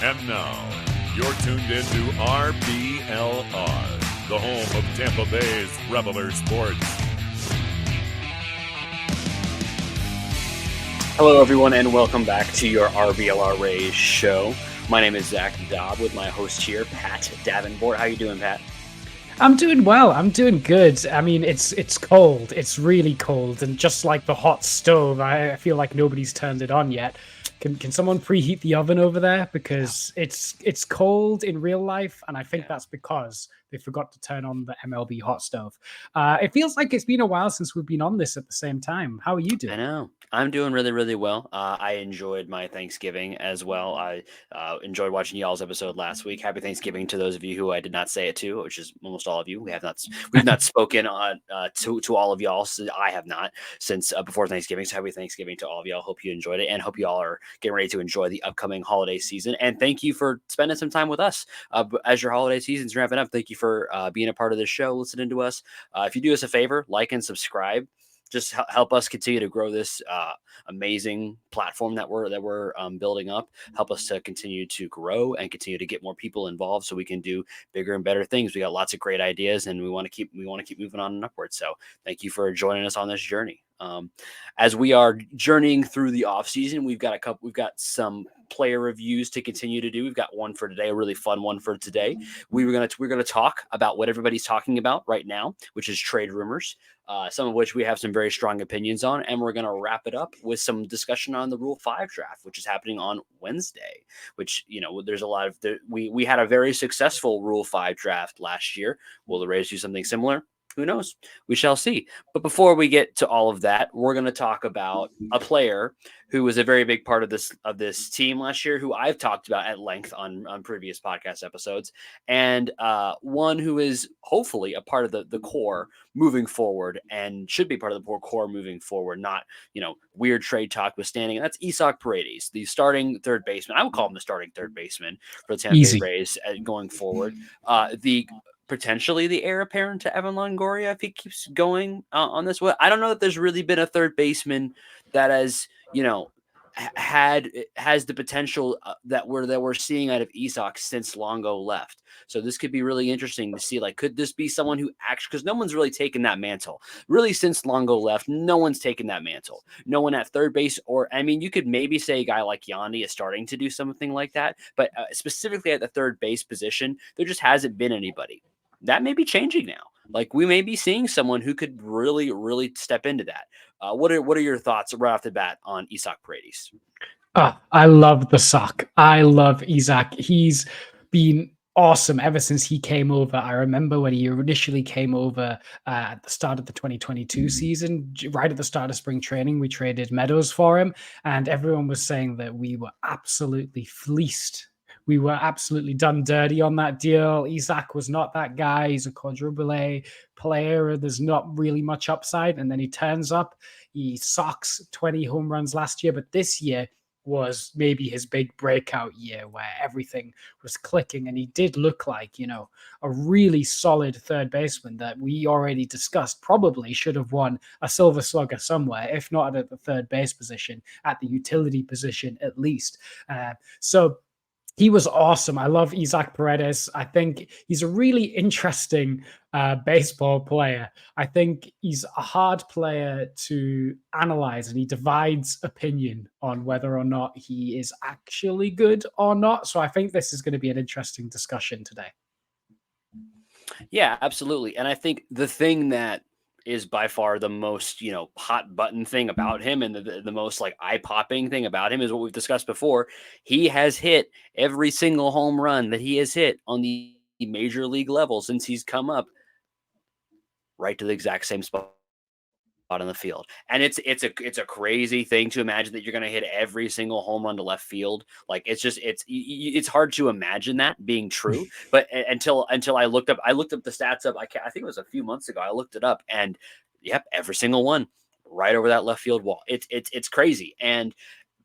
And now, you're tuned into RBLR, the home of Tampa Bay's Reveler Sports. Hello, everyone, and welcome back to your RBLR Rays show. My name is Zach Dobb with my host here, Pat Davenport. How you doing, Pat? I'm doing well. I'm doing good. I mean, it's cold. It's really cold, and just like the hot stove, I feel like nobody's turned it on yet. Can someone preheat the oven over there? Because it's cold in real life, and I think that's because they forgot to turn on the MLB hot stove. It feels like it's been a while since we've been on this at the same time. How are you doing? I know. I'm doing really, really well. I enjoyed my Thanksgiving as well. I enjoyed watching y'all's episode last week. Happy Thanksgiving to those of you who I did not say it to, which is almost all of you. We've not spoken on to all of y'all. So I have not since before Thanksgiving. So happy Thanksgiving to all of y'all. Hope you enjoyed it, and hope y'all are getting ready to enjoy the upcoming holiday season. And thank you for spending some time with us as your holiday season's ramping up. Thank you for being a part of this show, listening to us. If you do us a favor, like and subscribe. Just help us continue to grow this amazing platform that we're building up. Help us to continue to grow and continue to get more people involved, so we can do bigger and better things. We got lots of great ideas, and we want to keep moving on and upward. So thank you for joining us on this journey. As we are journeying through the off season, we've got some player reviews to continue to do. We've got one for today, a really fun one for today. We're gonna talk about what everybody's talking about right now, which is trade rumors. Some of which we have some very strong opinions on, and we're going to wrap it up with some discussion on the Rule 5 draft, which is happening on Wednesday, which, there's a lot of, we had a very successful Rule 5 draft last year. Will the Rays do something similar? Who knows? We shall see. But before we get to all of that, we're going to talk about a player who was a very big part of this team last year, who I've talked about at length on previous podcast episodes, and one who is hopefully a part of the core moving forward, and should be part of the core moving forward, not, weird trade talk withstanding. And that's Isaac Paredes, the starting third baseman. I would call him the starting third baseman for the Tampa Bay Rays going forward. Potentially the heir apparent to Evan Longoria if he keeps going on this way. I don't know that there's really been a third baseman that has, has the potential that we're seeing out of Isaac since Longo left. So this could be really interesting to see. Like, could this be someone who actually, because no one's really taken that mantle. Really, since Longo left, no one's taken that mantle. No one at third base, you could maybe say a guy like Yandy is starting to do something like that. But specifically at the third base position, there just hasn't been anybody. That may be changing now. Like, we may be seeing someone who could really, really step into that. What are your thoughts right off the bat on Isaac Paredes? I love the sock. I love Isaac. He's been awesome ever since he came over. I remember when he initially came over at the start of the 2022 season, right at the start of spring training, we traded Meadows for him, and everyone was saying that we were absolutely fleeced. We were absolutely done dirty on that deal. Isaac was not that guy. He's a quadruple A player. There's not really much upside. And then he turns up. He socks 20 home runs last year. But this year was maybe his big breakout year where everything was clicking. And he did look like, a really solid third baseman that we already discussed probably should have won a Silver Slugger somewhere, if not at the third base position, at the utility position at least. So he was awesome. I love Isaac Paredes. I think he's a really interesting baseball player. I think he's a hard player to analyze, and he divides opinion on whether or not he is actually good or not. So I think this is going to be an interesting discussion today. Yeah, absolutely. And I think the thing that is by far the most, hot button thing about him, and the most like eye-popping thing about him, is what we've discussed before. He has hit every single home run that he has hit on the major league level since he's come up, right to the exact same spot on the field. And it's a crazy thing to imagine that you're going to hit every single home run to left field. Like, it's hard to imagine that being true. But until I looked up the stats up, I think it was a few months ago, I looked it up, and yep, every single one right over that left field wall. It's crazy. And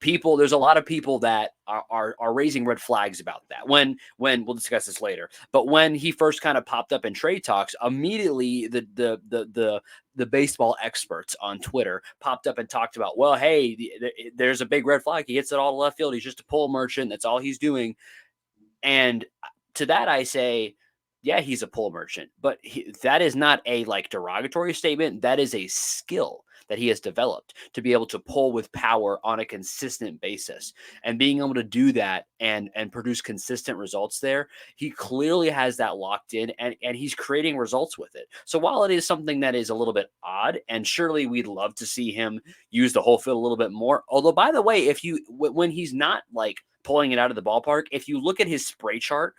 there's a lot of people that are raising red flags about that. When we'll discuss this later, but when he first kind of popped up in trade talks, immediately the baseball experts on Twitter popped up and talked about, well, hey, there's a big red flag. He hits it all to left field. He's just a pull merchant. That's all he's doing. And to that, I say, yeah, he's a pull merchant, but that is not a like derogatory statement. That is a skill that he has developed to be able to pull with power on a consistent basis, and being able to do that and produce consistent results there. He clearly has that locked in, and he's creating results with it. So while it is something that is a little bit odd, and surely we'd love to see him use the whole field a little bit more. Although, by the way, if you when he's not like pulling it out of the ballpark, if you look at his spray chart,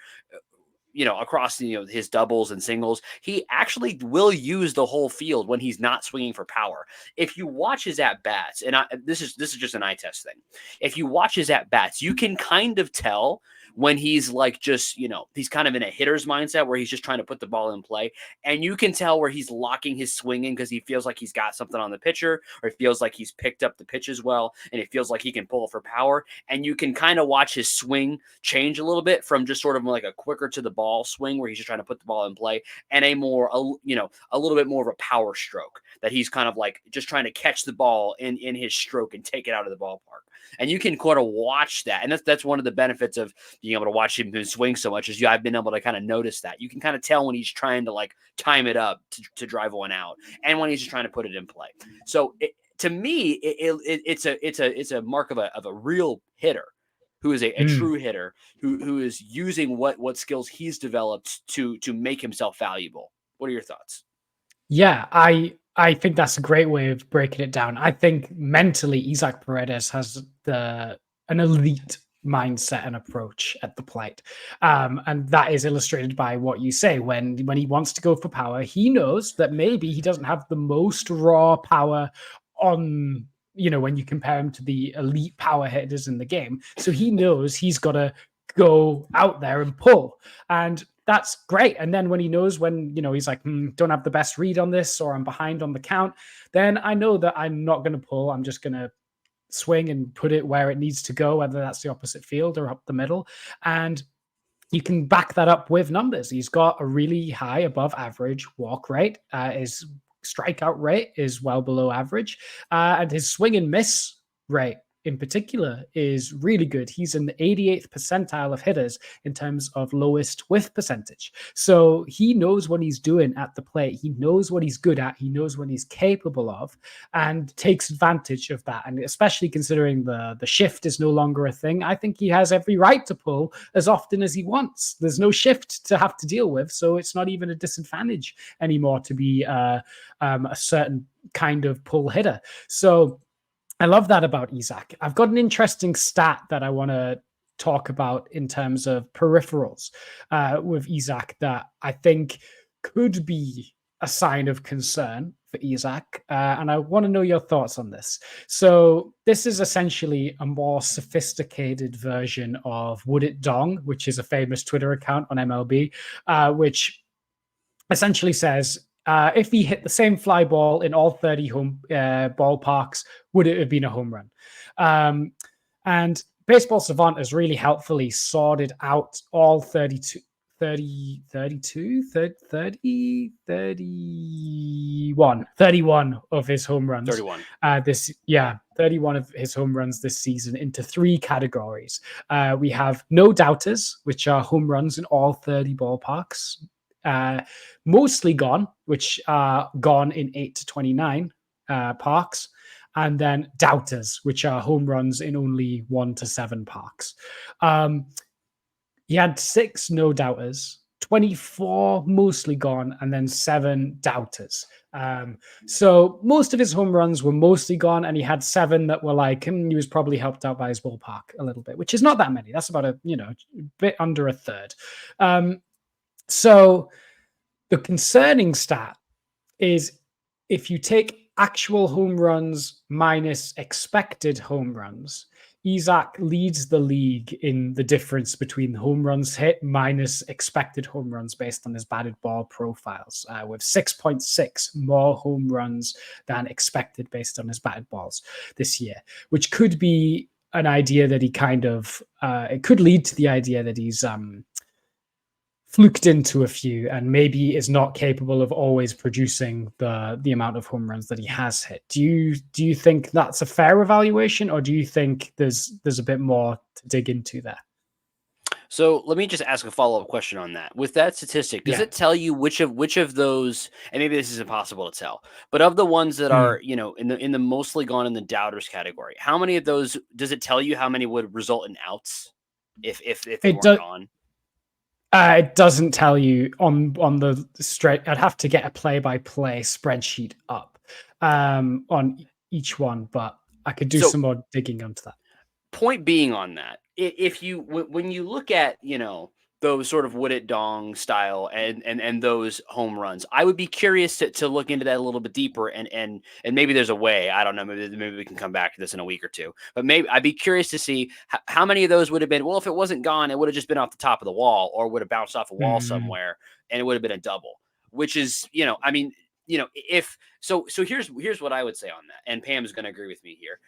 across his doubles and singles, he actually will use the whole field when he's not swinging for power. If you watch his at bats, and this is just an eye test thing. If you watch his at bats, you can kind of tell when he's like just he's kind of in a hitter's mindset where he's just trying to put the ball in play, and you can tell where he's locking his swing in because he feels like he's got something on the pitcher, or he feels like he's picked up the pitch as well, and it feels like he can pull for power. And you can kind of watch his swing change a little bit from just sort of like a quicker to the ball swing where he's just trying to put the ball in play, and a little bit more of a power stroke that he's kind of like just trying to catch the ball in his stroke and take it out of the ballpark. And you can kind of watch that, and that's one of the benefits of being able to watch him swing so much. I've been able to kind of notice that you can kind of tell when he's trying to like time it up to drive one out, and when he's just trying to put it in play. So to me, it's a mark of a real hitter, who is a true hitter, who is using what skills he's developed to make himself valuable. What are your thoughts? Yeah, I think that's a great way of breaking it down. I think mentally, Isaac Paredes has an elite mindset and approach at the plate, and that is illustrated by what you say. When he wants to go for power, he knows that maybe he doesn't have the most raw power on, when you compare him to the elite power hitters in the game. So he knows he's got to go out there and pull, and that's great. And then when he knows he's like, don't have the best read on this, or I'm behind on the count, then I know that I'm not going to pull. I'm just going to swing and put it where it needs to go, whether that's the opposite field or up the middle. And you can back that up with numbers. He's got a really high above average walk rate. His strikeout rate is well below average. And his swing and miss rate in particular is really good. He's in the 88th percentile of hitters in terms of lowest whiff percentage. So he knows what he's doing at the plate. He knows what he's good at. He knows what he's capable of, and takes advantage of that. And especially considering the shift is no longer a thing, I think he has every right to pull as often as he wants. There's no shift to have to deal with, so it's not even a disadvantage anymore to be a certain kind of pull hitter. So I love that about Isaac. I've got an interesting stat that I want to talk about in terms of peripherals with Isaac that I think could be a sign of concern for Isaac. And I want to know your thoughts on this. So this is essentially a more sophisticated version of Would It Dong, which is a famous Twitter account on MLB, which essentially says, if he hit the same fly ball in all 30 home ballparks, would it have been a home run? And Baseball Savant has really helpfully sorted out all 31 of his home runs. 31. 31 of his home runs this season into 3 categories. We have no doubters, which are home runs in all 30 ballparks. Mostly gone, which are gone in 8 to 29 parks, and then doubters, which are home runs in only 1 to 7 parks. He had 6 no doubters, 24 mostly gone, and then 7 doubters. So most of his home runs were mostly gone, and he had 7 that were like, he was probably helped out by his ballpark a little bit, which is not that many. That's about a bit under a third. So the concerning stat is if you take actual home runs minus expected home runs, Isaac leads the league in the difference between home runs hit minus expected home runs based on his batted ball profiles, with 6.6 more home runs than expected based on his batted balls this year, which could be an idea that he it could lead to the idea that he's fluked into a few and maybe is not capable of always producing the amount of home runs that he has hit. Do you think that's a fair evaluation, or do you think there's a bit more to dig into there? So let me just ask a follow-up question on that. With that statistic, does Yeah. it tell you which of those, and maybe this is impossible to tell, but of the ones that are, in the mostly gone in the doubters category, how many of those does it tell you how many would result in outs if they It weren't does. gone? It doesn't tell you on the straight. I'd have to get a play-by-play spreadsheet up on each one, but I could do So some more digging onto that. point being on that, if you when you look at those sort of would it dong style and those home runs, I would be curious to look into that a little bit deeper and maybe there's a way, I don't know, maybe we can come back to this in a week or two, but maybe I'd be curious to see how many of those would have been, well, if it wasn't gone, it would have just been off the top of the wall or would have bounced off a wall Mm. somewhere and it would have been a double, which is, I mean, if so here's what I would say on that, and Pam is going to agree with me here.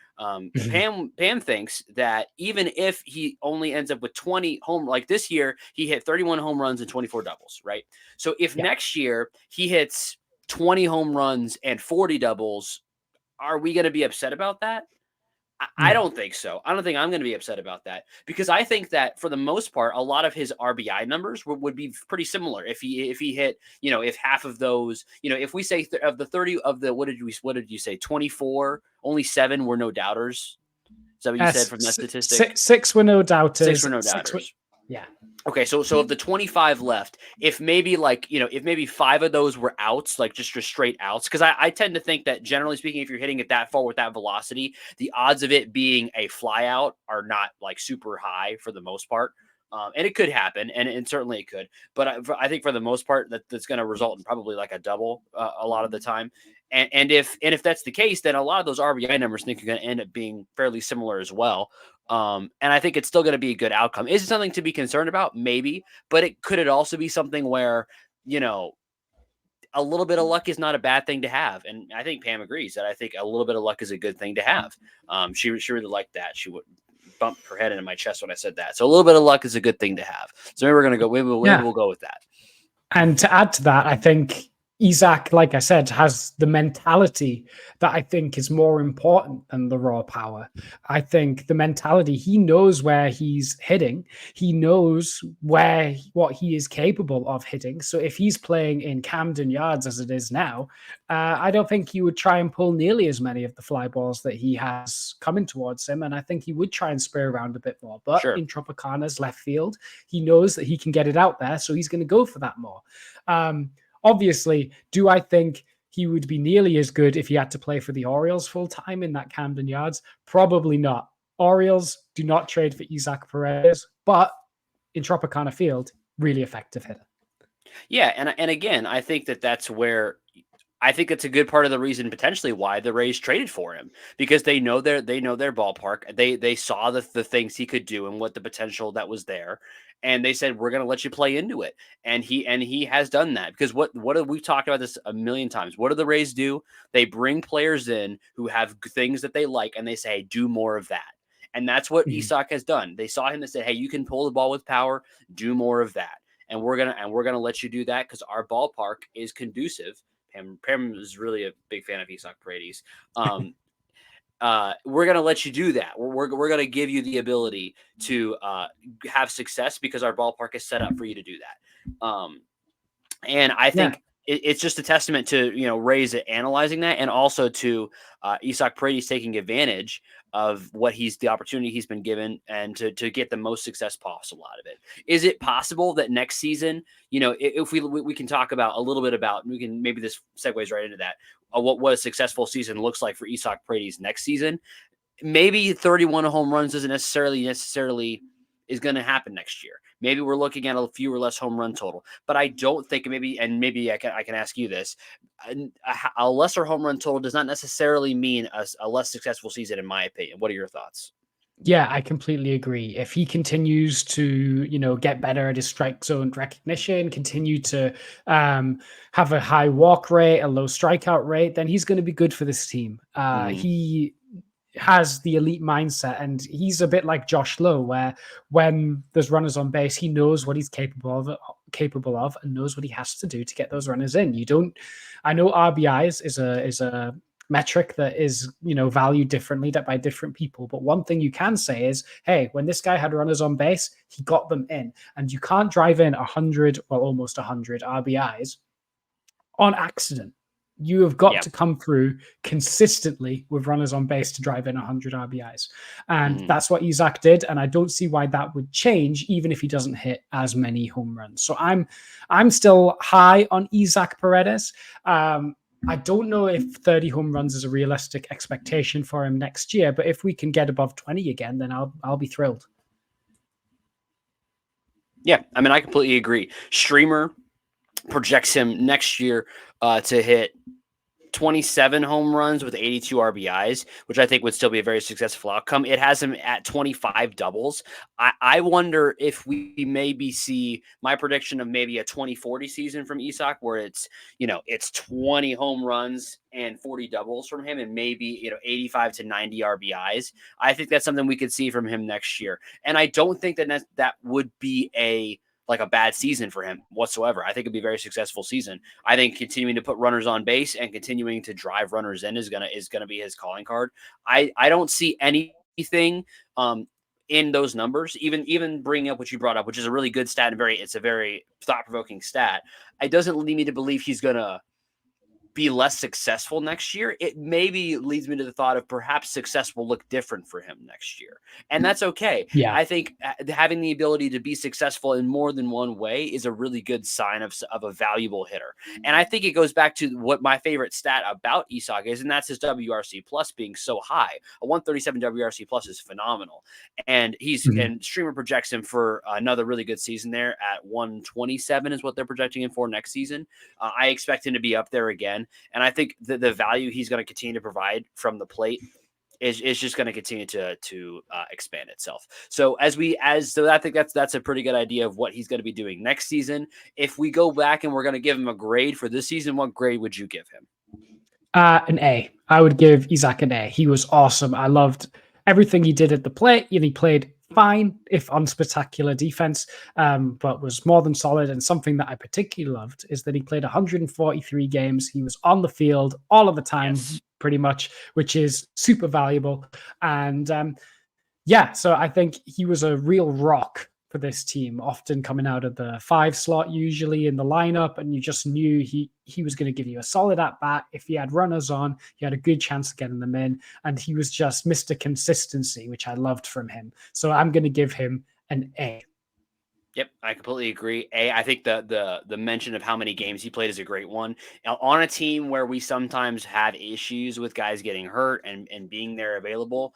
Pam thinks that even if he only ends up with 20 home, like this year, he hit 31 home runs and 24 doubles, right? So if Yeah. next year he hits 20 home runs and 40 doubles, are we going to be upset about that? I No. don't think so. I don't think I'm going to be upset about that because I think that for the most part, a lot of his RBI numbers would be pretty similar. If he hit, if half of those, if we say of the 30 of the what did you say 24, only 7 were no doubters. Is that what you said from that statistic? Six were no doubters. 6 were no doubters. Yeah. Okay, so of the 25 left, if maybe if maybe 5 of those were outs, like just straight outs, because I tend to think that generally speaking, if you're hitting it that far with that velocity, the odds of it being a fly out are not like super high for the most part. And it could happen, and certainly it could. But I think for the most part, that's going to result in probably like a double a lot of the time. And if that's the case, then a lot of those RBI numbers I think are going to end up being fairly similar as well. And I think it's still going to be a good outcome. Is it something to be concerned about? Maybe, but it also be something where, a little bit of luck is not a bad thing to have. And I think Pam agrees that I think a little bit of luck is a good thing to have. She really liked that. She would bump her head into my chest when I said that. So a little bit of luck is a good thing to have. So maybe we're going to go, maybe we'll go with that. And to add to that, I think Isaac, like I said, has the mentality that I think is more important than the raw power. I think the mentality, he knows where he's hitting. He knows what he is capable of hitting. So if he's playing in Camden Yards as it is now, I don't think he would try and pull nearly as many of the fly balls that he has coming towards him. And I think he would try and spray around a bit more. But in Tropicana's left field, he knows that he can get it out there. So he's going to go for that more. Obviously, do I think he would be nearly as good if he had to play for the Orioles full time in that Camden Yards? Probably not. Orioles do not trade for Isaac Paredes, but in Tropicana Field, really effective hitter. Yeah, and again, I think that's where I think it's a good part of the reason potentially why the Rays traded for him, because they know their ballpark. They saw the things he could do and what the potential that was there, and they said we're going to let you play into it. And he has done that, because what we've talked about this a million times. What do the Rays do? They bring players in who have things that they like, and they say, hey, do more of that. And that's what Isaac has done. They saw him and said, hey, you can pull the ball with power, do more of that. And we're gonna let you do that because our ballpark is conducive. Pam is really a big fan of Isaac Paredes. We're going to let you do that. We're going to give you the ability to have success because our ballpark is set up for you to do that. And I think it's just a testament to, Rays analyzing that, and also to Isaac Paredes taking advantage of the opportunity he's been given, and to get the most success possible out of it. Is it possible that next season, if we can talk about a little bit about, maybe this segues right into that, what a successful season looks like for Isaac Paredes next season? Maybe 31 home runs doesn't necessarily is going to happen next year. Maybe we're looking at a fewer less home run total, but I don't think maybe I can ask you this: a lesser home run total does not necessarily mean a less successful season, in my opinion. What are your thoughts? Yeah, I completely agree. If he continues to, get better at his strike zone recognition, continue to have a high walk rate, a low strikeout rate, then he's going to be good for this team. He has the elite mindset, and he's a bit like Josh Lowe, where when there's runners on base, he knows what he's capable of and knows what he has to do to get those runners in. I know RBIs is a metric that is, valued differently by different people. But one thing you can say is, hey, when this guy had runners on base, he got them in. And you can't drive in 100 or almost 100 RBIs on accident. You have got to come through consistently with runners on base to drive in 100 RBIs. And that's what Isaac did. And I don't see why that would change, even if he doesn't hit as many home runs. So I'm still high on Isaac Paredes. I don't know if 30 home runs is a realistic expectation for him next year, but if we can get above 20 again, then I'll be thrilled. Yeah, I mean, I completely agree. Streamer projects him next year to hit 27 home runs with 82 RBIs, which I think would still be a very successful outcome. It has him at 25 doubles. I wonder if we maybe see my prediction of maybe a 2040 season from Isaac, where it's 20 home runs and 40 doubles from him, and maybe 85 to 90 RBIs. I think that's something we could see from him next year, and I don't think that would be a bad season for him whatsoever. I think it'd be a very successful season. I think continuing to put runners on base and continuing to drive runners in is gonna be his calling card. I don't see anything in those numbers, even bringing up what you brought up, which is a really good stat and it's a very thought-provoking stat. It doesn't lead me to believe he's gonna be less successful next year. It maybe leads me to the thought of perhaps success will look different for him next year. And that's okay. Yeah. I think having the ability to be successful in more than one way is a really good sign of a valuable hitter. And I think it goes back to what my favorite stat about Isaac is, and that's his WRC plus being so high. A 137 WRC plus is phenomenal. And and Streamer projects him for another really good season there at 127 is what they're projecting him for next season. I expect him to be up there again. And I think the value he's going to continue to provide from the plate is just going to continue to expand itself. So I think that's a pretty good idea of what he's going to be doing next season. If we go back and we're going to give him a grade for this season, what grade would you give him? An A. I would give Isaac an A. He was awesome. I loved everything he did at the plate. He played fine, if unspectacular defense, but was more than solid. And something that I particularly loved is that he played 143 games. He was on the field all of the time, pretty much, which is super valuable. And so I think he was a real rock for this team, often coming out of the 5 slot, usually in the lineup, and you just knew he was going to give you a solid at bat. If he had runners on, he had a good chance of getting them in, and he was just Mr. Consistency, which I loved from him. So I'm going to give him an A. Yep, I completely agree. I think the mention of how many games he played is a great one. Now, on a team where we sometimes have issues with guys getting hurt and being there available,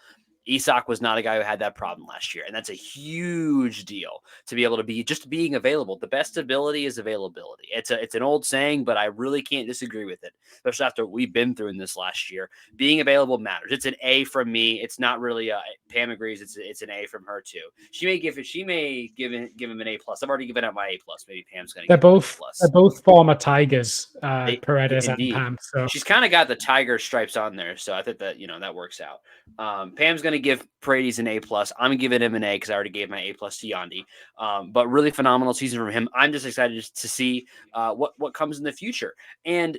Isaac was not a guy who had that problem last year, and that's a huge deal to be able to be just being available. The best ability is availability. It's an old saying, but I really can't disagree with it, especially after what we've been through in this last year. Being available matters. It's an A from me. It's not really Pam agrees. It's an A from her too. She may give him an A plus. I've already given out my A plus. Maybe Pam's going to. They're both former Tigers, Paredes and Pam. So she's kind of got the tiger stripes on there. So I think that that works out. Pam's going to give Paredes an A plus. I'm giving him an A because I already gave my A plus to Yandy. But really phenomenal season from him. I'm just excited to see what comes in the future. And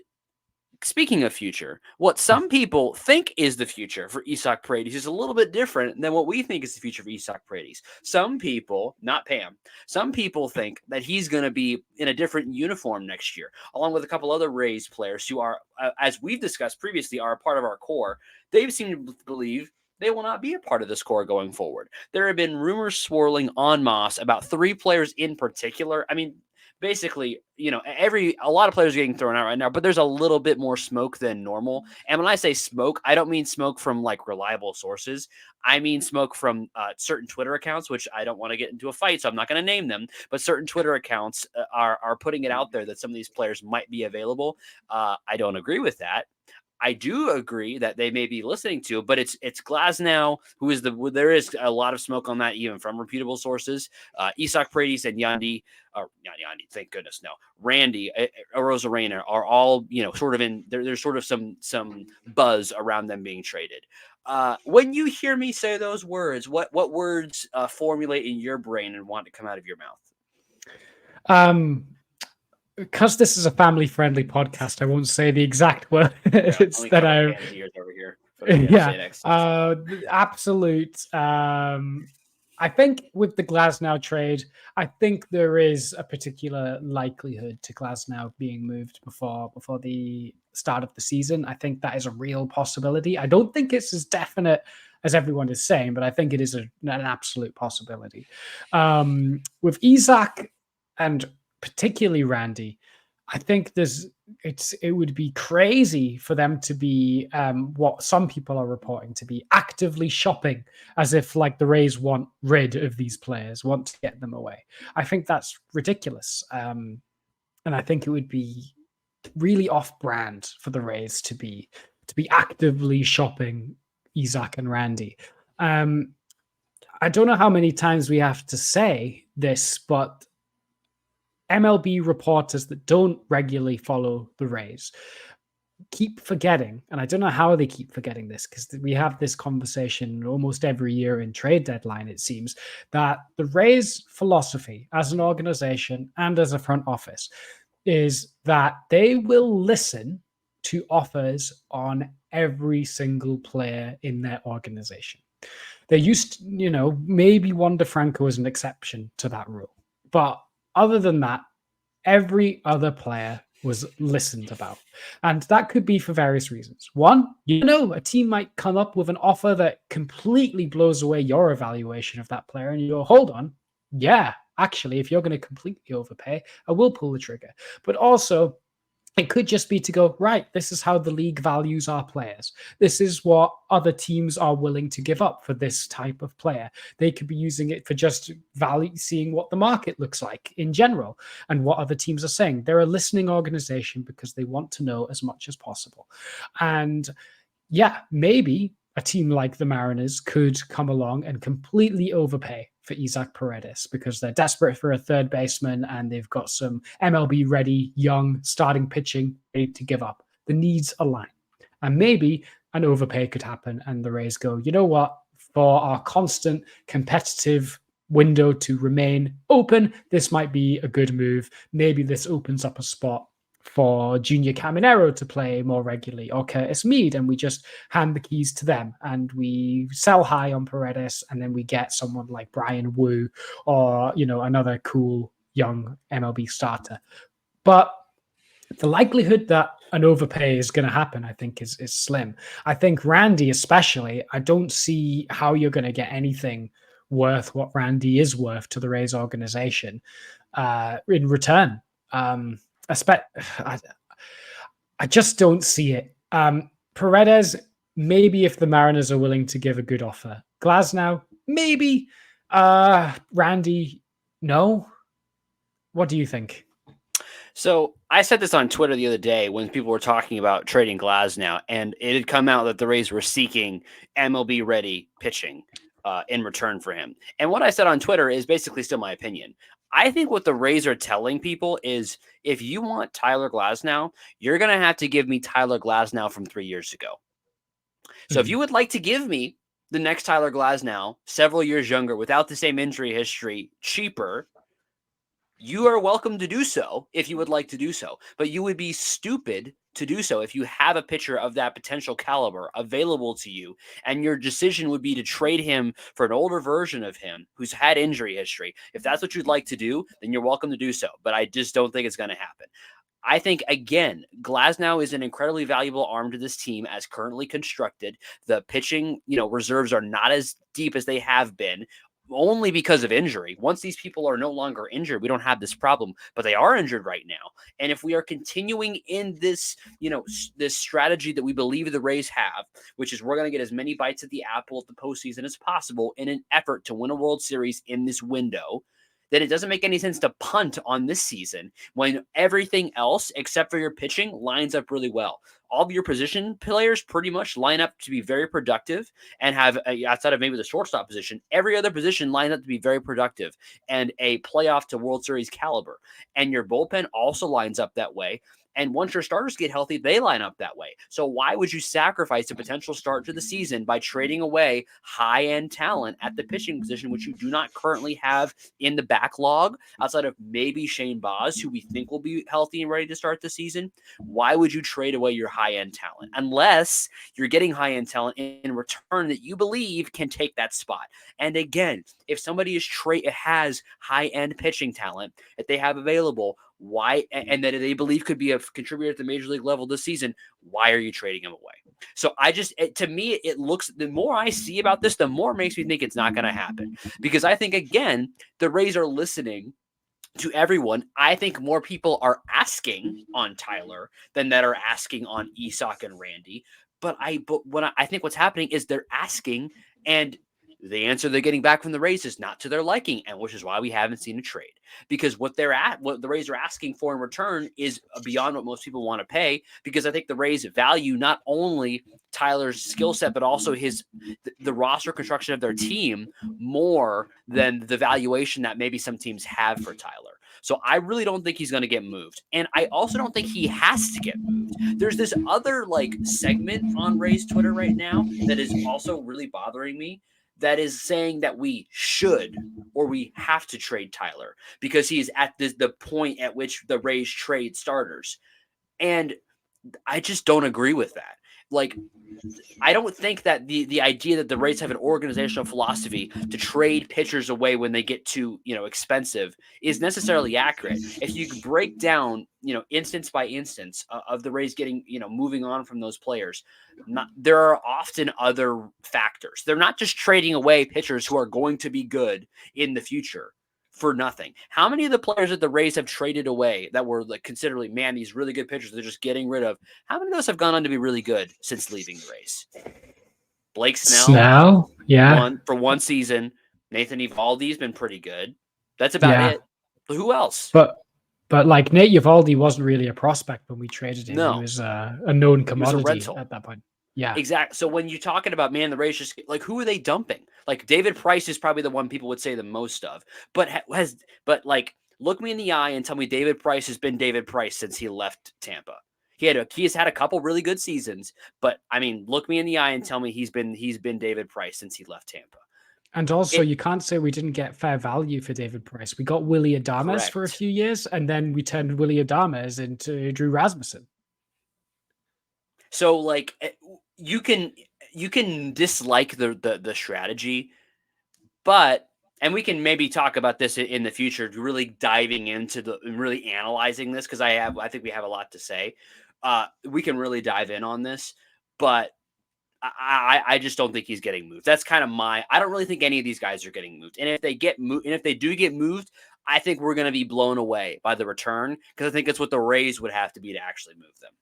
speaking of future, what some people think is the future for Isaac Paredes is a little bit different than what we think is the future for Isaac Paredes. Some people, not Pam, some people think that he's going to be in a different uniform next year, along with a couple other Rays players who are, as we've discussed previously, are a part of our core. They seem to believe they will not be a part of this core going forward. There have been rumors swirling en masse about 3 players in particular. I mean, basically, a lot of players are getting thrown out right now, but there's a little bit more smoke than normal. And when I say smoke, I don't mean smoke from reliable sources. I mean smoke from certain Twitter accounts, which I don't want to get into a fight, so I'm not going to name them. But certain Twitter accounts are putting it out there that some of these players might be available. I don't agree with that. I do agree that they may be listening to, but it's Glasnow who is there is a lot of smoke on that, even from reputable sources. Isaac Paredes and Yandy, thank goodness, no, Randy, Arozarena are all, sort of in, there's sort of some buzz around them being traded. When you hear me say those words, what words formulate in your brain and want to come out of your mouth? because this is a family-friendly podcast, I won't say the exact words Only that couple I. cans of beers over here. For you to say Yeah, next. absolute. I think with the Glasnow trade, I think there is a particular likelihood to Glasnow being moved before the start of the season. I think that is a real possibility. I don't think it's as definite as everyone is saying, but I think it is an absolute possibility. With Isaac and particularly Randy, I think it would be crazy for them to be what some people are reporting to be actively shopping, as if like the Rays want rid of these players, want to get them away. I think that's ridiculous, and I think it would be really off-brand for the Rays to be actively shopping Isaac and Randy. I don't know how many times we have to say this, but MLB reporters that don't regularly follow the Rays keep forgetting, and I don't know how they keep forgetting this because we have this conversation almost every year in trade deadline, it seems, that the Rays' philosophy as an organization and as a front office is that they will listen to offers on every single player in their organization. They used to, maybe Juan DeFranco is an exception to that rule. But other than that, every other player was listened about. And that could be for various reasons. One, a team might come up with an offer that completely blows away your evaluation of that player, and you go, hold on, yeah, actually, if you're going to completely overpay, I will pull the trigger. But also, it could just be to go, right, this is how the league values our players. This is what other teams are willing to give up for this type of player. They could be using it for just seeing what the market looks like in general and what other teams are saying. They're a listening organization because they want to know as much as possible. And yeah, maybe a team like the Mariners could come along and completely overpay for Isaac Paredes because they're desperate for a third baseman and they've got some MLB ready, young, starting pitching ready to give up. The needs align. And maybe an overpay could happen and the Rays go, you know what? For our constant competitive window to remain open, this might be a good move. Maybe this opens up a spot for Junior Caminero to play more regularly or Curtis Mead, and we just hand the keys to them and we sell high on Paredes, and then we get someone like Brian Wu or another cool young MLB starter. But the likelihood that an overpay is going to happen, I think, is slim. I think Randy, especially, I don't see how you're going to get anything worth what Randy is worth to the Rays organization in return. I just don't see it. Paredes, maybe if the Mariners are willing to give a good offer. Glasnow, maybe. Randy, no. What do you think? So I said this on Twitter the other day when people were talking about trading Glasnow, and it had come out that the Rays were seeking MLB ready pitching in return for him. And what I said on Twitter is basically still my opinion. I think what the Rays are telling people is if you want Tyler Glasnow, you're going to have to give me Tyler Glasnow from 3 years ago. So if you would like to give me the next Tyler Glasnow, several years younger, without the same injury history, cheaper, you are welcome to do so if you would like to do so. But you would be stupid to do so if you have a pitcher of that potential caliber available to you, and your decision would be to trade him for an older version of him who's had injury history. If that's what you'd like to do, then you're welcome to do so. But I just don't think it's going to happen. I think, again, Glasnow is an incredibly valuable arm to this team as currently constructed. The pitching, reserves are not as deep as they have been, only because of injury. Once these people are no longer injured, we don't have this problem, but they are injured right now. And if we are continuing in this, this strategy that we believe the Rays have, which is we're going to get as many bites at the apple at the postseason as possible in an effort to win a World Series in this window, then it doesn't make any sense to punt on this season when everything else except for your pitching lines up really well. All of your position players pretty much line up to be very productive and have, outside of maybe the shortstop position, every other position lines up to be very productive and a playoff to World Series caliber. And your bullpen also lines up that way. And once your starters get healthy, they line up that way. So why would you sacrifice a potential start to the season by trading away high-end talent at the pitching position, which you do not currently have in the backlog outside of maybe Shane Baz, who we think will be healthy and ready to start the season? Why would you trade away your high-end talent unless you're getting high-end talent in return that you believe can take that spot? And again, if somebody has high-end pitching talent that they have available, why, and that they believe could be a contributor at the major league level this season, why are you trading him away? So to me, it looks, the more I see about this, the more it makes me think it's not going to happen. Because I think, again, the Rays are listening to everyone. I think more people are asking on Tyler than that are asking on Isaac and Randy. But I think what's happening is they're asking, and the answer they're getting back from the Rays is not to their liking, and which is why we haven't seen a trade. Because what the Rays are asking for in return is beyond what most people want to pay. Because I think the Rays value not only Tyler's skill set, but also the roster construction of their team more than the valuation that maybe some teams have for Tyler. So I really don't think he's going to get moved. And I also don't think he has to get moved. There's this other segment on Ray's Twitter right now that is also really bothering me, that is saying that we should or we have to trade Tyler because he's at the point at which the Rays trade starters. And I just don't agree with that. I don't think that the idea that the Rays have an organizational philosophy to trade pitchers away when they get too, expensive is necessarily accurate. If you break down, instance by instance of the Rays getting, moving on from those players, there are often other factors. They're not just trading away pitchers who are going to be good in the future for nothing. How many of the players that the Rays have traded away that were considered, man, these really good pitchers they're just getting rid of, how many of those have gone on to be really good since leaving the Rays? Blake Snell, yeah, for one season. Nathan Eovaldi's been pretty good. That's about it. But who else? But Nate Eovaldi wasn't really a prospect when we traded him. No. He was a known commodity at that point. Yeah, exactly. So when you're talking about, man, the Rays just who are they dumping? David Price is probably the one people would say the most of, but look me in the eye and tell me David Price has been David Price since he left Tampa. He has had a couple really good seasons, but I mean, look me in the eye and tell me he's been David Price since he left Tampa. And also, you can't say we didn't get fair value for David Price. We got Willy Adames for a few years, and then we turned Willy Adames into Drew Rasmussen. So you can dislike the strategy, and we can maybe talk about this in the future, really diving into really analyzing this, because I think we have a lot to say. We can really dive in on this, but I just don't think he's getting moved. That's kind of I don't really think any of these guys are getting moved. And if they get moved, and if they do get moved, I think we're going to be blown away by the return, because I think it's what the Rays would have to be to actually move them.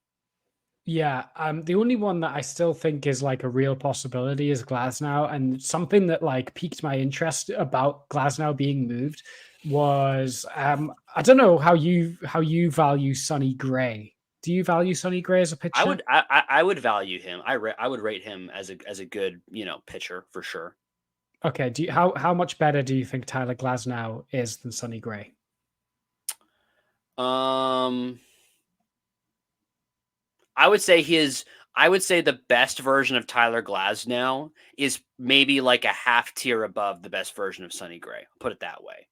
Yeah, the only one that I still think is a real possibility is Glasnow, and something that piqued my interest about Glasnow being moved was I don't know how you value Sonny Gray. Do you value Sonny Gray as a pitcher? I would value him. I would rate him as a good pitcher for sure. Okay. How much better do you think Tyler Glasnow is than Sonny Gray? I would say the best version of Tyler Glasnow is maybe a half tier above the best version of Sonny Gray. Put it that way.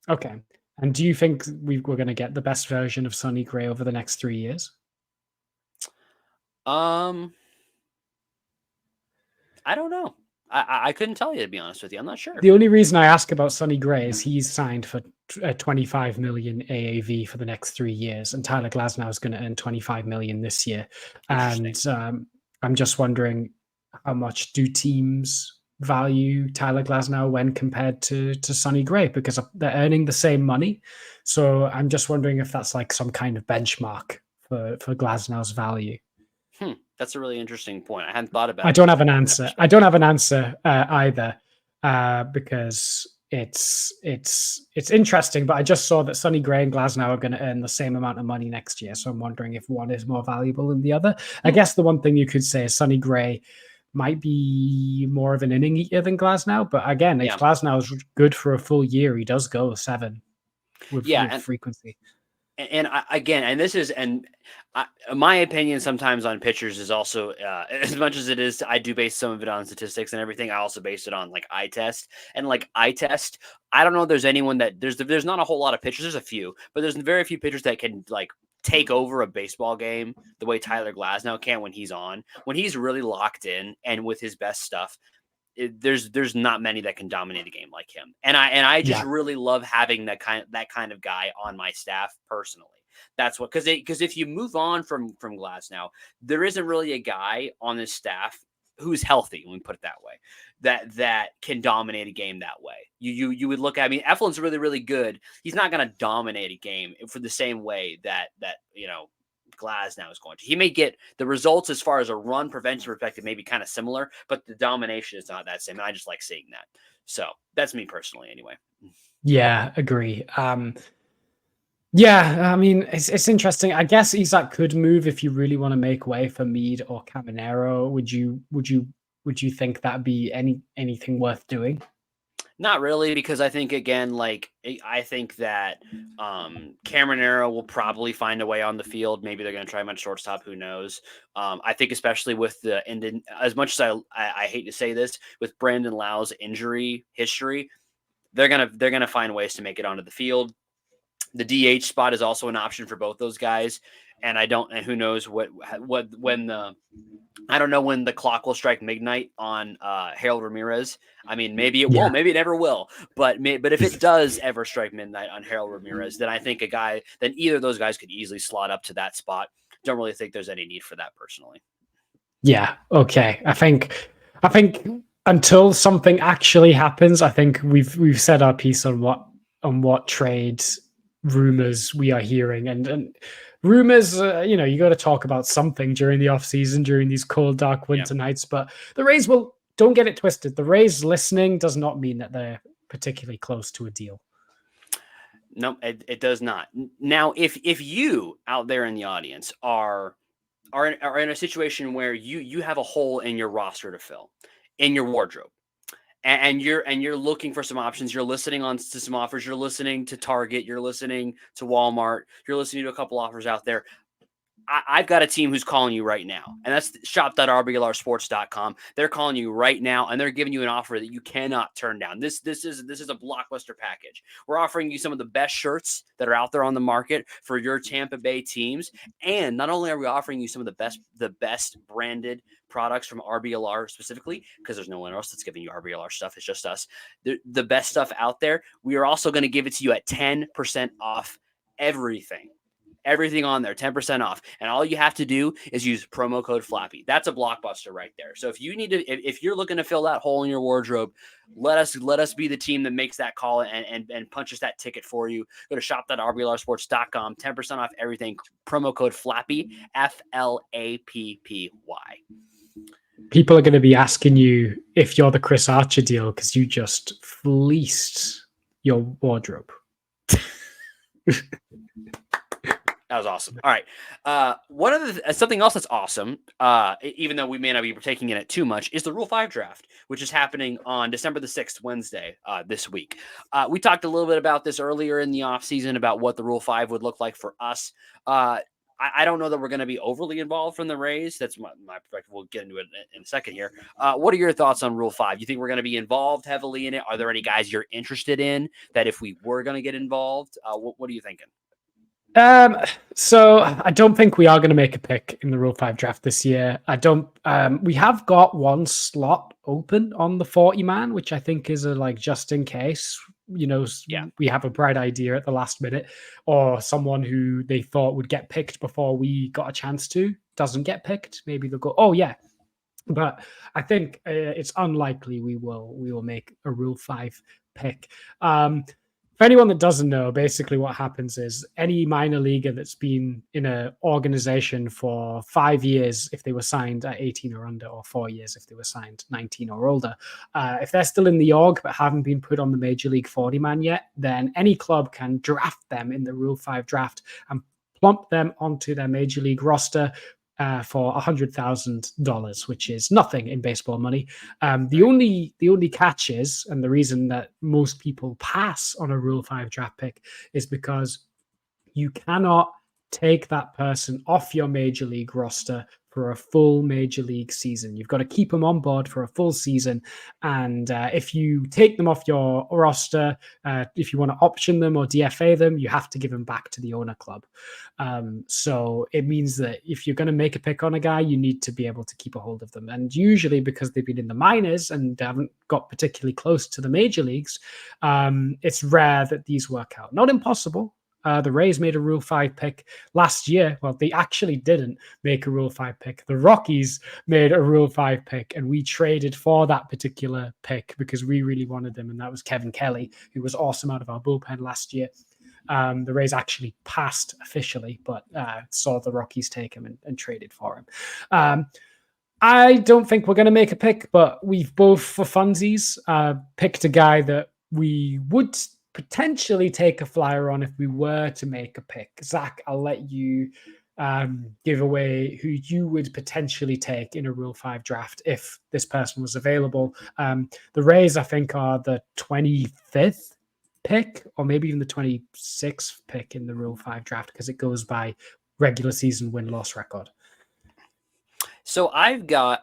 Okay. And do you think we're going to get the best version of Sonny Gray over the next 3 years? I don't know. I couldn't tell you, to be honest with you. I'm not sure. The only reason I ask about Sonny Gray is he's signed for a 25 million AAV for the next 3 years, and Tyler Glasnow is going to earn 25 million this year. And I'm just wondering, how much do teams value Tyler Glasnow when compared to Sonny Gray, because they're earning the same money. So I'm just wondering if that's some kind of benchmark for Glasnow's value. That's a really interesting point. I hadn't thought about it. I don't have an answer. I don't have an answer either, because it's interesting, but I just saw that Sonny Gray and Glasnow are going to earn the same amount of money next year. So I'm wondering if one is more valuable than the other. I guess the one thing you could say is Sonny Gray might be more of an inning eater than Glasnow. But again, if Glasnow is good for a full year, he does go 7 with frequency. And my opinion sometimes on pitchers is also as much as it is, I do base some of it on statistics and everything. I also base it on like eye test and like eye test. I don't know if there's anyone that there's not a whole lot of pitchers. There's a few, but there's very few pitchers that can like take over a baseball game the way Tyler Glasnow can when he's on, when he's really locked in and with his best stuff. There's not many that can dominate a game like him, and I just really love having that kind of guy on my staff personally. That's what, because if you move on from Glasnow, there isn't really a guy on this staff who's healthy. Let me put it that way, that can dominate a game that way. You would look at. I mean, Eflin's really really good. He's not going to dominate a game for the same way that Glasnow is going to. He may get the results as far as a run prevention perspective, maybe kind of similar, but the domination is not that same. And I just like seeing that. So that's me personally, anyway. Yeah, agree. Yeah, I mean, it's interesting. I guess Isaac could move if you really want to make way for Mead or Caminero. Would you think that'd be anything worth doing? Not really, because I think, again, I think that Caminero will probably find a way on the field. Maybe they're going to try him on shortstop. Who knows? I think especially with as much as I hate to say this, with Brandon Lau's injury history, they're gonna find ways to make it onto the field. The DH spot is also an option for both those guys, and who knows I don't know when the clock will strike midnight on Harold Ramirez. I mean, maybe it will, maybe it never will. But if it does ever strike midnight on Harold Ramirez, then I think then either of those guys could easily slot up to that spot. Don't really think there's any need for that personally. Yeah. Okay. I think until something actually happens, I think we've said our piece on what trade rumors we are hearing, and rumors, you got to talk about something during the off season, during these cold, dark winter nights. But the Rays don't get it twisted. The Rays listening does not mean that they're particularly close to a deal. No, it does not. Now, if you out there in the audience are in a situation where you have a hole in your roster to fill, in your wardrobe, and you're looking for some options, you're listening to some offers, you're listening to Target, you're listening to Walmart, you're listening to a couple offers out there, I've got a team who's calling you right now, and that's shop.rblrsports.com. They're calling you right now, and they're giving you an offer that you cannot turn down. This is a blockbuster package. We're offering you some of the best shirts that are out there on the market for your Tampa Bay teams, and not only are we offering you some of the best branded products from RBLR specifically, because there's no one else that's giving you RBLR stuff. It's just us. The best stuff out there. We are also going to give it to you at 10% off everything on there, 10% off. And all you have to do is use promo code Flappy. That's a blockbuster right there. So if you're looking to fill that hole in your wardrobe, let us be the team that makes that call and punches that ticket for you. Go to shop.rblrsports.com, 10% off everything. Promo code Flappy, FLAPPY. People are going to be asking you if you're the Chris Archer deal because you just fleeced your wardrobe. That was awesome. All right. Something else that's awesome, even though we may not be partaking in it too much, is the Rule 5 draft, which is happening on December the 6th, Wednesday, this week. We talked a little bit about this earlier in the offseason about what the Rule 5 would look like for us. I don't know that we're going to be overly involved from the Rays. That's my perspective. We'll get into it in a second here. What are your thoughts on Rule 5? You think we're going to be involved heavily in it? Are there any guys you're interested in that if we were going to get involved, what are you thinking? So I don't think we are going to make a pick in the Rule 5 draft this year. We have got one slot open on the 40 man, which I think is just in case, we have a bright idea at the last minute or someone who they thought would get picked before we got a chance to doesn't get picked. Maybe they'll go, oh yeah. But I think it's unlikely we will make a Rule 5 pick. For anyone that doesn't know, basically what happens is any minor leaguer that's been in an organization for 5 years, if they were signed at 18 or under, or 4 years if they were signed 19 or older, if they're still in the org but haven't been put on the Major League 40 man yet, then any club can draft them in the Rule 5 draft and plump them onto their Major League roster for $100,000, which is nothing in baseball money. The only catch is, and the reason that most people pass on a Rule 5 draft pick is because You cannot take that person off your major league roster for a full major league season. You've got to keep them on board for a full season. And if you take them off your roster, if you want to option them or DFA them, you have to give them back to the owner club. So it means that if you're going to make a pick on a guy, you need to be able to keep a hold of them. And usually because they've been in the minors and haven't got particularly close to the major leagues, it's rare that these work out. Not impossible. The Rays made a Rule 5 pick last year. Well, they actually didn't make a Rule 5 pick. The Rockies made a Rule 5 pick, and we traded for that particular pick because we really wanted him, and that was Kevin Kelly, who was awesome out of our bullpen last year. The Rays actually passed officially, but saw the Rockies take him and traded for him. I don't think we're going to make a pick, but we've both, for funsies, picked a guy that we would potentially take a flyer on if we were to make a pick. Zach, I'll let you give away who you would potentially take in a Rule 5 draft if this person was available. The Rays, I think, are the 25th pick or maybe even the 26th pick in the Rule 5 draft because it goes by regular season win-loss record. So I've got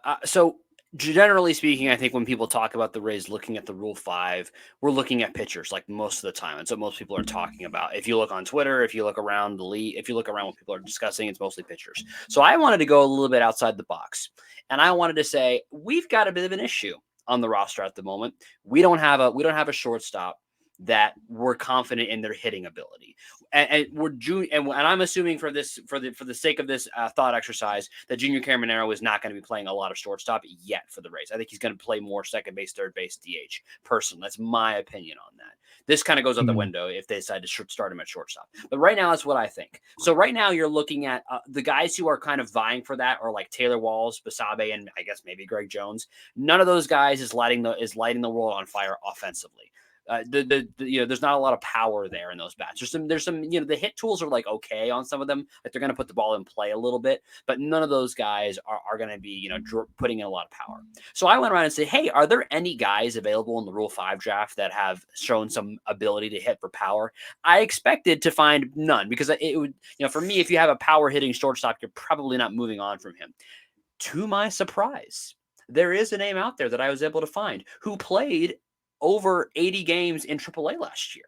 generally speaking, I think when people talk about the Rays looking at the Rule 5, we're looking at pitchers like most of the time. And so most people are talking about. If you look on Twitter, if you look around the league, if you look around what people are discussing, it's mostly pitchers. So I wanted to go a little bit outside the box. And I wanted to say, we've got a bit of an issue on the roster at the moment. We don't have a shortstop that we're confident in their hitting ability. And I'm assuming for the sake of this thought exercise that Junior Caminero is not going to be playing a lot of shortstop yet for the Rays. I think he's going to play more second base, third base, DH. Personally, that's my opinion on that. This kind of goes out the window if they decide to start him at shortstop. But right now, that's what I think. So right now, you're looking at the guys who are kind of vying for that are like Taylor Walls, Basabe, and I guess maybe Greg Jones. None of those guys is lighting the world on fire offensively. There's not a lot of power there in those bats. There's some the hit tools are like okay on some of them, like they're going to put the ball in play a little bit, but none of those guys are going to be putting in a lot of power. So I went around and said, hey, are there any guys available in the Rule 5 draft that have shown some ability to hit for power? I expected to find none because it would for me, if you have a power hitting shortstop, you're probably not moving on from him. To my surprise, there is a name out there that I was able to find who played over 80 games in AAA last year,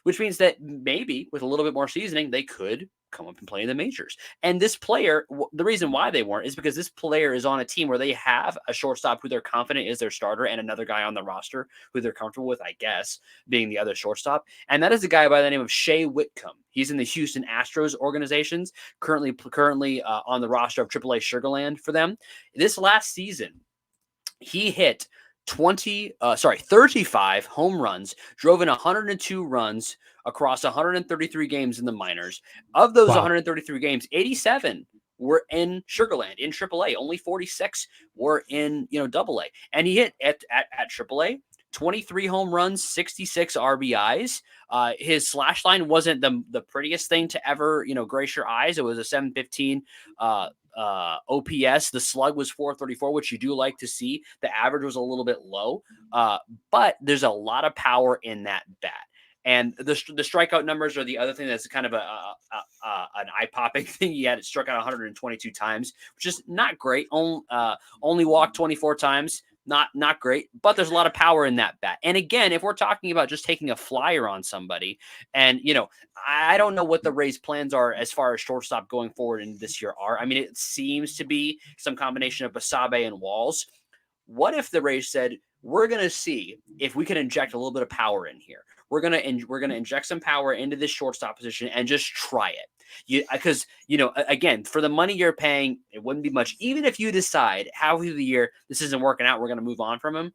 which means that maybe with a little bit more seasoning, they could come up and play in the majors. And this player, the reason why they weren't is because this player is on a team where they have a shortstop who they're confident is their starter and another guy on the roster who they're comfortable with, I guess, being the other shortstop. And that is a guy by the name of Shea Whitcomb. He's in the Houston Astros organizations, currently on the roster of AAA Sugarland for them. This last season, he hit 35 home runs, drove in 102 runs across 133 games in the minors. Of those 133 games, 87 were in Sugarland, in AAA. Only 46 were in AA. And he hit at AAA 23 home runs, 66 RBIs. His slash line wasn't the prettiest thing to ever grace your eyes. It was a 715 OPS. The slug was 434, which you do like to see. The average was a little bit low, but there's a lot of power in that bat. And the strikeout numbers are the other thing that's kind of an eye-popping thing. He had struck out 122 times, which is not great. Only walked 24 times. Not great, but there's a lot of power in that bat. And again, if we're talking about just taking a flyer on somebody, and I don't know what the Rays' plans are as far as shortstop going forward in this year are. I mean, it seems to be some combination of Basabe and Walls. What if the Rays said, we're going to see if we can inject a little bit of power in here. We're gonna inject some power into this shortstop position and just try it. Because again, for the money you're paying, it wouldn't be much. Even if you decide halfway through the year this isn't working out, we're gonna move on from him.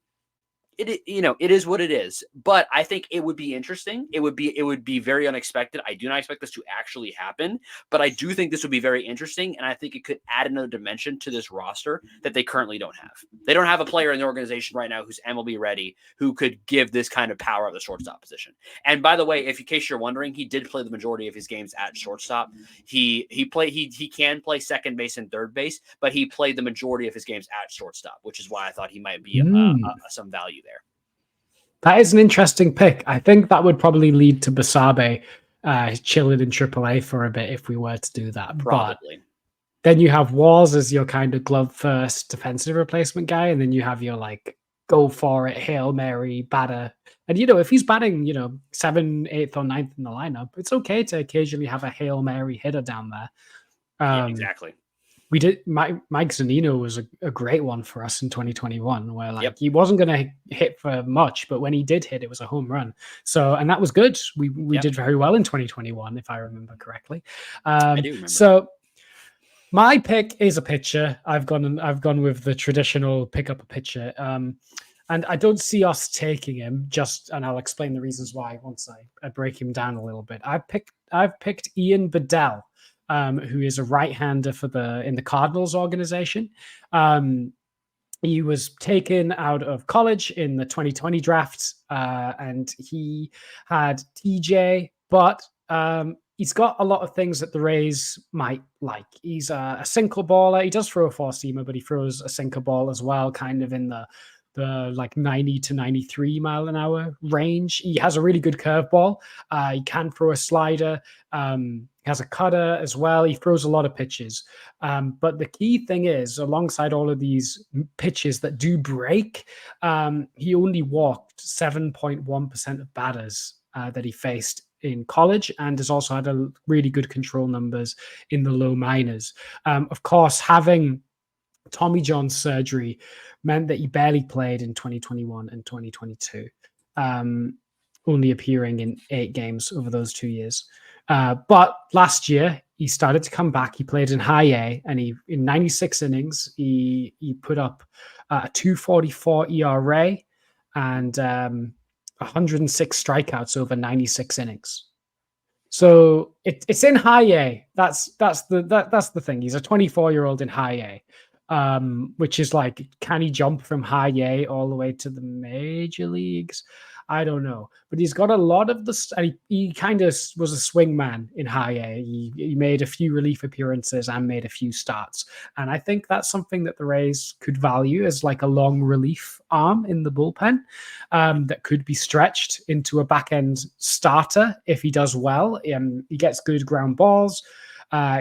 It is what it is. But I think it would be interesting. It would be very unexpected. I do not expect this to actually happen, but I do think this would be very interesting, and I think it could add another dimension to this roster that they currently don't have. They don't have a player in the organization right now who's MLB ready who could give this kind of power at the shortstop position. And by the way, in case you're wondering, he did play the majority of his games at shortstop. He can play second base and third base, but he played the majority of his games at shortstop, which is why I thought he might be some value there. That is an interesting pick. I think that would probably lead to Basabe chilling in AAA for a bit if we were to do that. But Probably. then you have Walls as your kind of glove first defensive replacement guy, and then you have your like go for it, Hail Mary batter. And if he's batting, 7th, 8th, or 9th in the lineup, it's okay to occasionally have a Hail Mary hitter down there. Yeah, exactly. We did. Mike Zunino was a great one for us in 2021, where like Yep. he wasn't going to hit for much, but when he did hit, it was a home run. So, and that was good. We Yep. did very well in 2021, if I remember correctly. I do remember. So, my pick is a pitcher. I've gone with the traditional pick up a pitcher. And I don't see us taking him. And I'll explain the reasons why once I break him down a little bit. I've picked Ian Bedell, who is a right-hander in the Cardinals organization. He was taken out of college in the 2020 draft, and he had TJ, but he's got a lot of things that the Rays might like. He's a sinker baller. He does throw a four-seamer, but he throws a sinker ball as well, kind of in the like 90 to 93 mile an hour range. He has a really good curveball. He can throw a slider. He has a cutter as well. He throws a lot of pitches. But the key thing is, alongside all of these pitches that do break, he only walked 7.1% of batters that he faced in college, and has also had a really good control numbers in the low minors. Of course, having Tommy John surgery meant that he barely played in 2021 and 2022, only appearing in 8 games over those 2 years. But last year, he started to come back. He played in high A, and in 96 innings, he put up a 2.44 ERA and 106 strikeouts over 96 innings. So it's in high A. That's the thing. He's a 24-year-old in high A. Which is like, can he jump from high A all the way to the major leagues? I don't know, but he's got a lot of the. He kind of was a swing man in high A. He made a few relief appearances and made a few starts, and I think that's something that the Rays could value as like a long relief arm in the bullpen, that could be stretched into a back end starter if he does well. He gets good ground balls.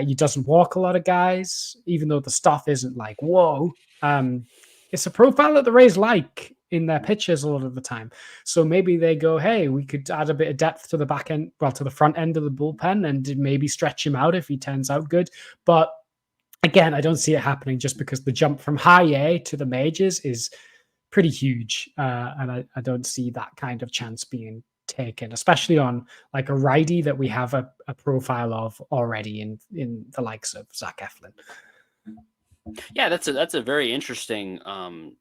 He doesn't walk a lot of guys, even though the stuff isn't like, whoa. It's a profile that the Rays like in their pitches a lot of the time. So maybe they go, hey, we could add a bit of depth to the back end, to the front end of the bullpen, and maybe stretch him out if he turns out good. But again, I don't see it happening, just because the jump from high A to the majors is pretty huge. And I don't see that kind of chance being taken, especially on like a righty that we have a profile of already in the likes of Zach Eflin. Yeah, that's a very interesting arm.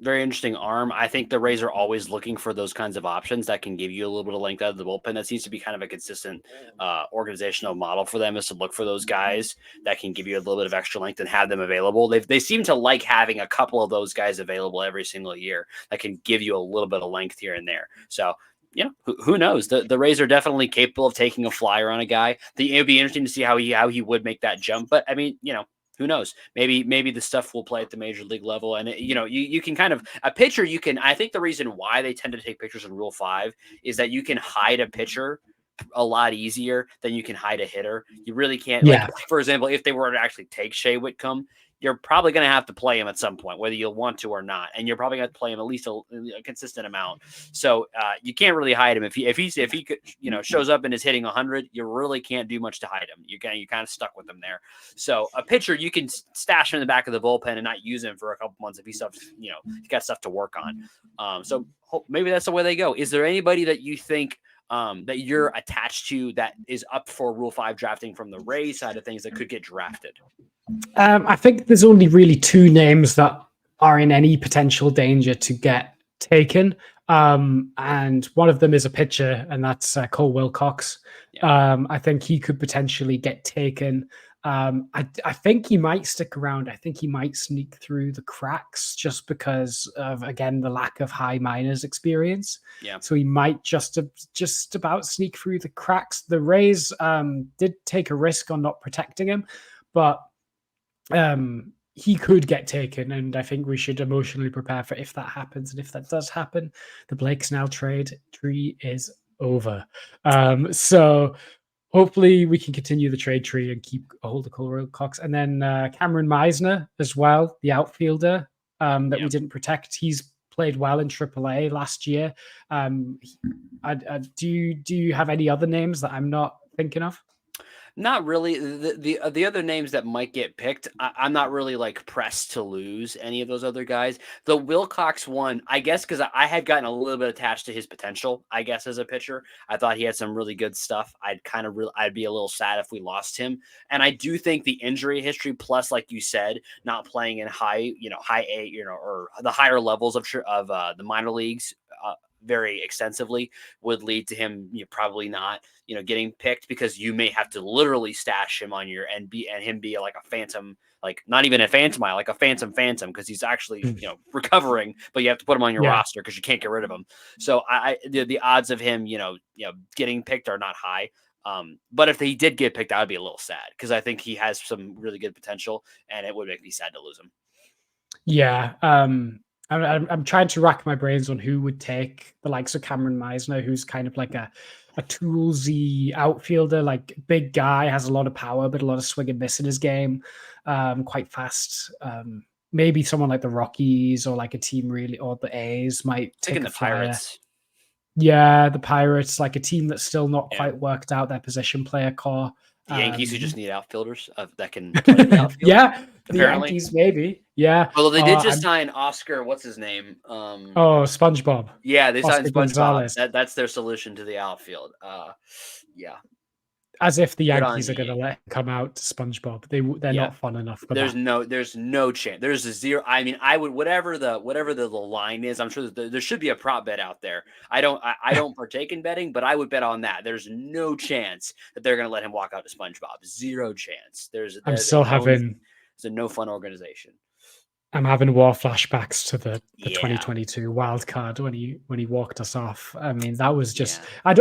I think the Rays are always looking for those kinds of options that can give you a little bit of length out of the bullpen. That seems to be kind of a consistent organizational model for them, is to look for those guys that can give you a little bit of extra length and have them available. They seem to like having a couple of those guys available every single year that can give you a little bit of length here and there. So, who knows? The Rays are definitely capable of taking a flyer on a guy. It would be interesting to see how he would make that jump. But I mean, who knows? Maybe the stuff will play at the major league level, and you can kind of a pitcher. I think the reason why they tend to take pictures in Rule 5 is that you can hide a pitcher a lot easier than you can hide a hitter. You really can't. Yeah. Like, for example, if they were to actually take Shea Whitcomb, you're probably going to have to play him at some point, whether you'll want to or not, and you're probably going to play him at least a consistent amount. So you can't really hide him if he could, shows up and is hitting 100. You really can't do much to hide him. You're kind of stuck with him there. So a pitcher, you can stash him in the back of the bullpen and not use him for a couple months if he's got stuff to work on. So maybe that's the way they go. Is there anybody that you think that you're attached to that is up for Rule 5 drafting from the Rays side of things that could get drafted? I think there's only really 2 names that are in any potential danger to get taken. And one of them is a pitcher, and that's Cole Wilcox. Yeah. I think he could potentially get taken. I think he might stick around. I think he might sneak through the cracks just because of, again, the lack of high minors experience. Yeah. So he might just about sneak through the cracks. The Rays did take a risk on not protecting him, but he could get taken, and I think we should emotionally prepare for if that happens. And if that does happen, the Blake Snell trade tree is over. So hopefully we can continue the trade tree and keep a hold of Cole Wilcox. And then Cameron Meisner as well, the outfielder that we didn't protect. He's played well in AAA last year. Do you have any other names that I'm not thinking of? Not really. The other names that might get picked, I'm not really like pressed to lose any of those other guys. The Wilcox one, I guess, because I had gotten a little bit attached to his potential, I guess, as a pitcher. I thought he had some really good stuff. I'd be a little sad if we lost him. And I do think the injury history, plus, like you said, not playing in high A, or the higher levels of the minor leagues very extensively, would lead to him probably not getting picked, because you may have to literally stash him on your and him be like a phantom, like not even a phantom, like a phantom, because he's actually recovering, but you have to put him on your roster because you can't get rid of him. So the odds of him getting picked are not high. But if he did get picked, I would be a little sad, because I think he has some really good potential, and it would make me sad to lose him. Yeah. I'm trying to rack my brains on who would take the likes of Cameron Meisner, who's kind of like a toolsy outfielder, like big guy, has a lot of power, but a lot of swing and miss in his game, quite fast. Maybe someone like the Rockies or like a team or the A's might take the Pirates. Yeah, the Pirates, like a team that's still not quite worked out their position player core. The Yankees, who just need outfielders that can play the outfield. Yeah, apparently. The Yankees, maybe. Yeah. Although they did just sign Oscar, what's his name? SpongeBob. Yeah, they signed Oscar SpongeBob. Gonzalez. That's their solution to the outfield. Yeah. As if the Yankees are going to let him come out to SpongeBob. They're not fun enough for there's that. There's no chance. There's a zero. I mean, I would whatever the line is. I'm sure that there should be a prop bet out there. I don't partake in betting, but I would bet on that. There's no chance that they're going to let him walk out to SpongeBob. Zero chance. It's a no fun organization. I'm having war flashbacks to the 2022 wild card when he walked us off. I mean, that was just I'm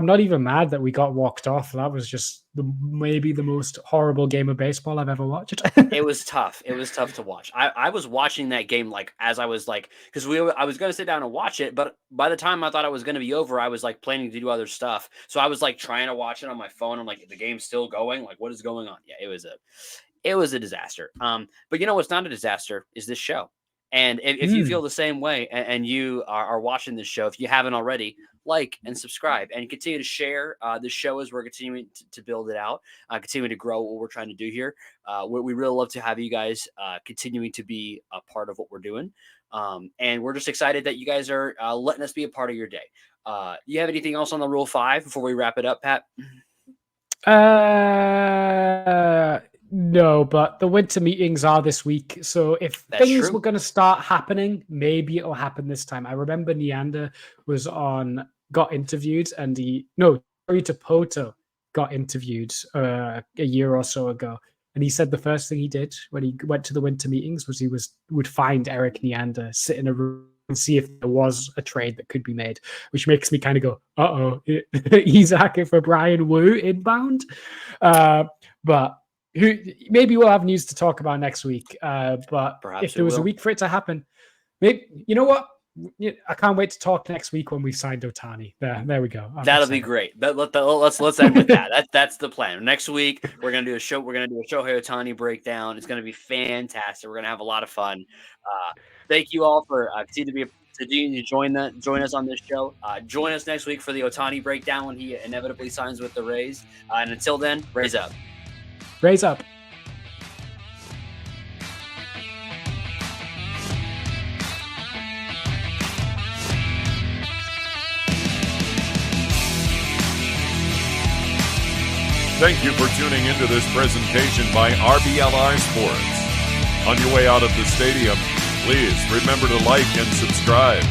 not even mad that we got walked off. That was just maybe the most horrible game of baseball I've ever watched. It was tough. It was tough to watch. I was watching that game like as I was like, because I was going to sit down and watch it, but by the time I thought it was going to be over, I was like planning to do other stuff. So I was like trying to watch it on my phone. I'm like, the game's still going. Like, what is going on? Yeah, it was a disaster. But what's not a disaster is this show. And if you feel the same way and you are watching this show, if you haven't already, like and subscribe and continue to share the show as we're continuing to build it out, continuing to grow what we're trying to do here. We really love to have you guys continuing to be a part of what we're doing. And we're just excited that you guys are letting us be a part of your day. You have anything else on the Rule 5 before we wrap it up, Pat? No, but the winter meetings are this week. So if things were going to start happening, maybe it'll happen this time. I remember Neander got interviewed, and Poto got interviewed a year or so ago. And he said the first thing he did when he went to the winter meetings was would find Eric Neander, sit in a room and see if there was a trade that could be made, which makes me kind of go, Isaac for Brian Wu inbound. But maybe we'll have news to talk about next week. But perhaps if there was a week for it to happen, maybe, you know what? I can't wait to talk next week when we've signed Ohtani. There we go. That'll be great. Let's end with that. That's the plan. Next week we're gonna do a show. We're gonna do a Shohei Ohtani breakdown. It's gonna be fantastic. We're gonna have a lot of fun. Thank you all for continuing to join us on this show. Join us next week for the Ohtani breakdown when he inevitably signs with the Rays. And until then, Rays up. Raise up. Thank you for tuning into this presentation by RBLR Sports. On your way out of the stadium, please remember to like and subscribe.